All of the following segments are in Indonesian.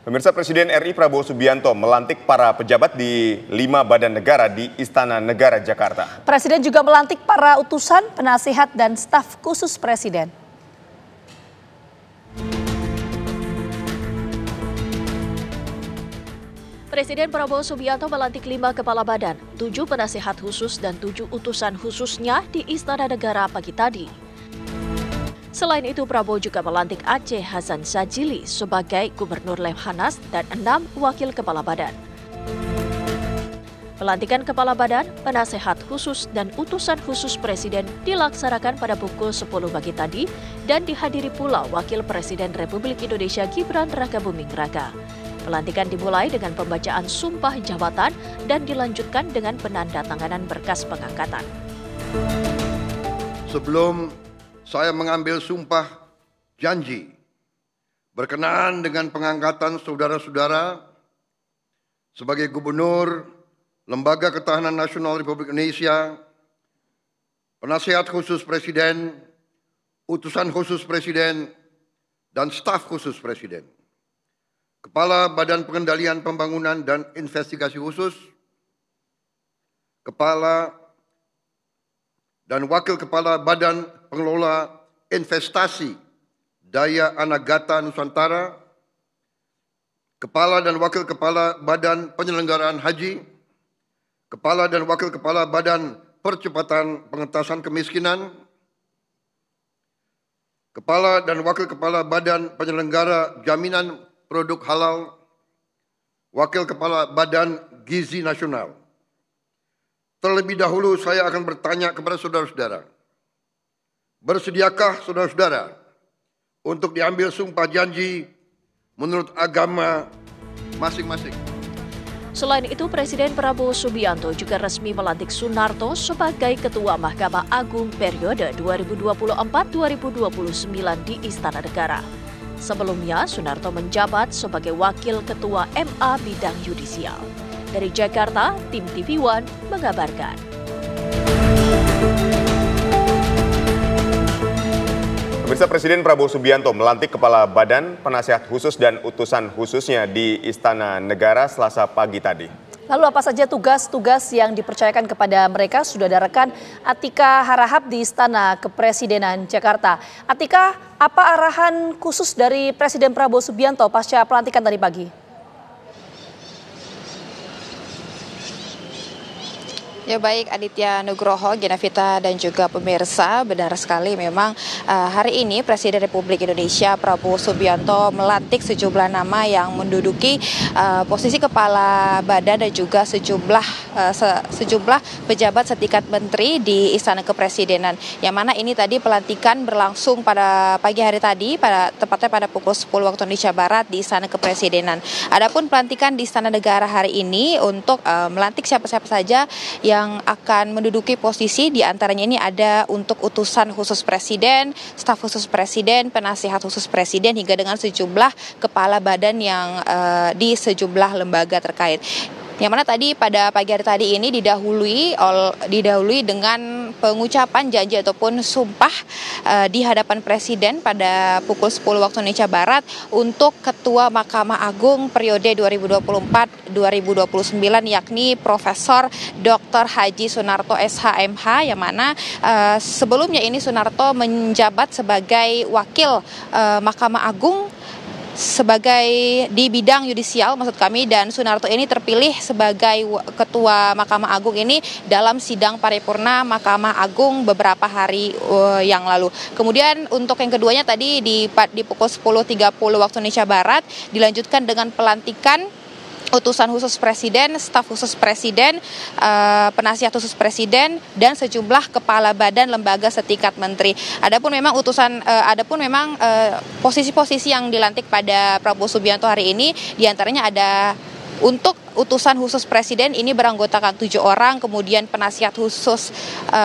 Pemirsa, Presiden RI Prabowo Subianto melantik para pejabat di 5 badan negara di Istana Negara, Jakarta. Presiden juga melantik para utusan, penasihat, dan staf khusus Presiden. Presiden Prabowo Subianto melantik 5 kepala badan, 7 penasihat khusus, dan 7 utusan khususnya di Istana Negara pagi tadi. Selain itu, Prabowo juga melantik Aceh Hasan Sajili sebagai Gubernur Lemhanas dan 6 wakil kepala badan. Pelantikan kepala badan, penasehat khusus, dan utusan khusus Presiden dilaksanakan pada pukul 10 pagi tadi dan dihadiri pula Wakil Presiden Republik Indonesia Gibran Rakabuming Raka. Pelantikan dimulai dengan pembacaan sumpah jabatan dan dilanjutkan dengan penandatanganan berkas pengangkatan. Sebelum saya mengambil sumpah janji berkenaan dengan pengangkatan saudara-saudara sebagai Gubernur Lembaga Ketahanan Nasional Republik Indonesia, penasihat khusus Presiden, utusan khusus Presiden, dan staf khusus Presiden, Kepala Badan Pengendalian Pembangunan dan Investigasi Khusus, Kepala dan Wakil Kepala Badan Pengelola Investasi Daya Anagata Nusantara, Kepala dan Wakil Kepala Badan Penyelenggaraan Haji, Kepala dan Wakil Kepala Badan Percepatan Pengentasan Kemiskinan, Kepala dan Wakil Kepala Badan Penyelenggara Jaminan Produk Halal, Wakil Kepala Badan Gizi Nasional. Terlebih dahulu saya akan bertanya kepada saudara-saudara, bersediakah saudara-saudara untuk diambil sumpah janji menurut agama masing-masing? Selain itu, Presiden Prabowo Subianto juga resmi melantik Sunarto sebagai Ketua Mahkamah Agung periode 2024-2029 di Istana Negara. Sebelumnya, Sunarto menjabat sebagai Wakil Ketua MA Bidang Yudisial. Dari Jakarta, tim TV One mengabarkan. Pemirsa, Presiden Prabowo Subianto melantik Kepala Badan, Penasihat Khusus, dan utusan khususnya di Istana Negara Selasa pagi tadi. Lalu apa saja tugas-tugas yang dipercayakan kepada mereka? Sudah ada rekan Atika Harahap di Istana Kepresidenan Jakarta. Atika, apa arahan khusus dari Presiden Prabowo Subianto pasca pelantikan tadi pagi? Ya baik, Aditya Nugroho, Genavita, dan juga pemirsa, benar sekali memang hari ini Presiden Republik Indonesia Prabowo Subianto melantik sejumlah nama yang menduduki posisi kepala badan dan juga sejumlah pejabat setingkat menteri di Istana Kepresidenan. Yang mana ini tadi pelantikan berlangsung pada pagi hari tadi, tepatnya pada pukul 10 waktu Indonesia Barat di Istana Kepresidenan. Adapun pelantikan di Istana Negara hari ini untuk melantik siapa-siapa saja yang akan menduduki posisi, diantaranya ini ada untuk utusan khusus Presiden, staf khusus Presiden, penasihat khusus Presiden, hingga dengan sejumlah kepala badan yang di sejumlah lembaga terkait. Yang mana tadi pada pagi hari tadi ini didahului dengan pengucapan janji ataupun sumpah di hadapan Presiden pada pukul 10 waktu Indonesia Barat untuk Ketua Mahkamah Agung periode 2024-2029 yakni Profesor Dr. Haji Sunarto SHMH, yang mana sebelumnya ini Sunarto menjabat sebagai Wakil Mahkamah Agung sebagai di bidang yudisial maksud kami, dan Sunarto ini terpilih sebagai Ketua Mahkamah Agung ini dalam sidang paripurna Mahkamah Agung beberapa hari yang lalu. Kemudian untuk yang keduanya tadi di pukul 10.30 waktu Indonesia Barat dilanjutkan dengan pelantikan utusan khusus Presiden, staf khusus Presiden, penasihat khusus Presiden, dan sejumlah kepala badan lembaga setingkat menteri. Adapun memang posisi-posisi yang dilantik pada Prabowo Subianto hari ini, diantaranya ada untuk utusan khusus Presiden ini beranggotakan 7 orang, kemudian penasihat khusus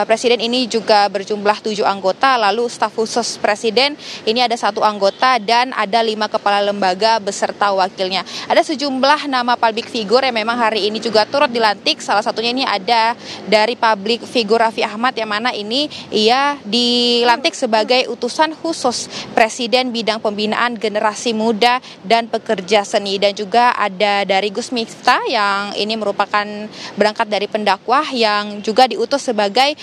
Presiden ini juga berjumlah 7 anggota, lalu staf khusus Presiden ini ada 1 anggota dan ada 5 kepala lembaga beserta wakilnya. Ada sejumlah nama public figure yang memang hari ini juga turut dilantik, salah satunya ini ada dari public figure Raffi Ahmad yang mana ini ia dilantik sebagai utusan khusus Presiden bidang pembinaan generasi muda dan pekerja seni, dan juga ada dari Gus Miftah yang ini merupakan berangkat dari pendakwah yang juga diutus sebagai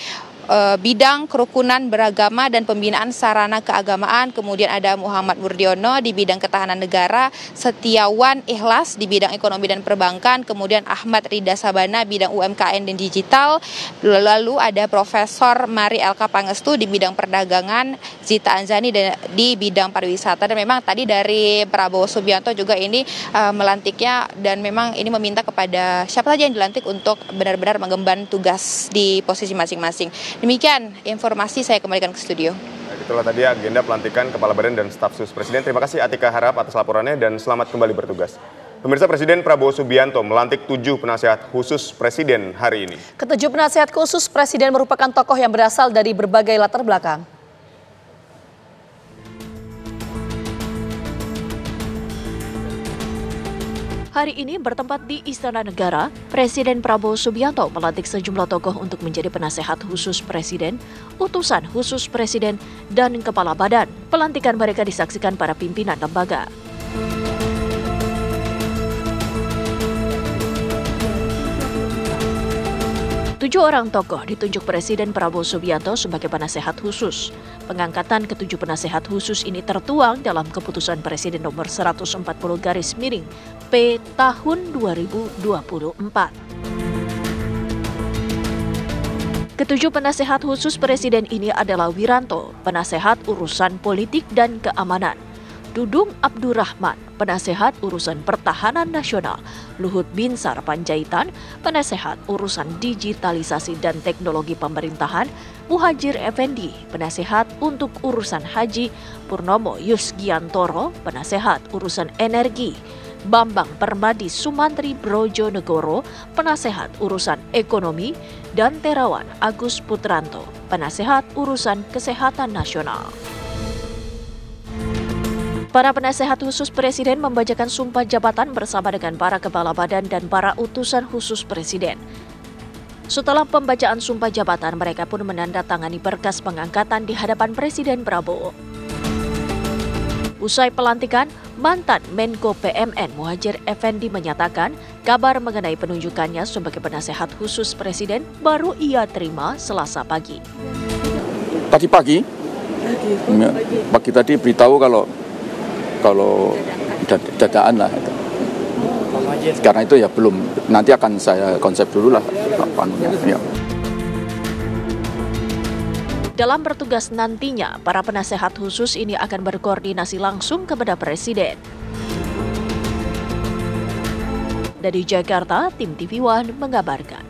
bidang kerukunan beragama dan pembinaan sarana keagamaan. Kemudian ada Muhammad Murdiono di bidang ketahanan negara, Setiawan Ikhlas di bidang ekonomi dan perbankan, kemudian Ahmad Rida Sabana bidang UMKM dan digital, lalu ada Profesor Mari Elka Pangestu di bidang perdagangan, Zita Anzani di bidang pariwisata. Dan memang tadi dari Prabowo Subianto juga ini melantiknya, dan memang ini meminta kepada siapa saja yang dilantik untuk benar-benar mengemban tugas di posisi masing-masing. Demikian informasi, saya kembalikan ke studio. Itulah tadi agenda pelantikan Kepala Badan dan Staf Khusus Presiden. Terima kasih Atika Harap atas laporannya dan selamat kembali bertugas. Pemirsa, Presiden Prabowo Subianto melantik 7 penasehat khusus Presiden hari ini. Ketujuh penasehat khusus Presiden merupakan tokoh yang berasal dari berbagai latar belakang. Hari ini bertempat di Istana Negara, Presiden Prabowo Subianto melantik sejumlah tokoh untuk menjadi penasehat khusus Presiden, utusan khusus Presiden, dan kepala badan. Pelantikan mereka disaksikan para pimpinan lembaga. Tujuh orang tokoh ditunjuk Presiden Prabowo Subianto sebagai penasehat khusus. Pengangkatan ketujuh penasehat khusus ini tertuang dalam Keputusan Presiden Nomor 140 garis miring P tahun 2024. Ketujuh penasehat khusus Presiden ini adalah Wiranto, penasehat urusan politik dan keamanan; Dudung Abdurrahman, penasehat urusan pertahanan nasional; Luhut Binsar Panjaitan, penasehat urusan digitalisasi dan teknologi pemerintahan; Muhajir Effendi, penasehat untuk urusan haji; Purnomo Yusgiantoro, penasehat urusan energi; Bambang Permadi Sumantri Brojonegoro, penasehat urusan ekonomi; dan Terawan Agus Putranto, penasehat urusan kesehatan nasional. Para penasehat khusus Presiden membacakan sumpah jabatan bersama dengan para kepala badan dan para utusan khusus Presiden. Setelah pembacaan sumpah jabatan, mereka pun menandatangani berkas pengangkatan di hadapan Presiden Prabowo. Usai pelantikan, mantan Menko PMN Muhajir Effendi menyatakan kabar mengenai penunjukannya sebagai penasehat khusus Presiden baru ia terima Selasa pagi. Tadi pagi tadi beritahu kalau dadaan lah. Karena itu ya belum, nanti akan saya konsep dulu lah. Ya. Dalam bertugas nantinya, para penasehat khusus ini akan berkoordinasi langsung kepada Presiden. Dari Jakarta, tim TV One mengabarkan.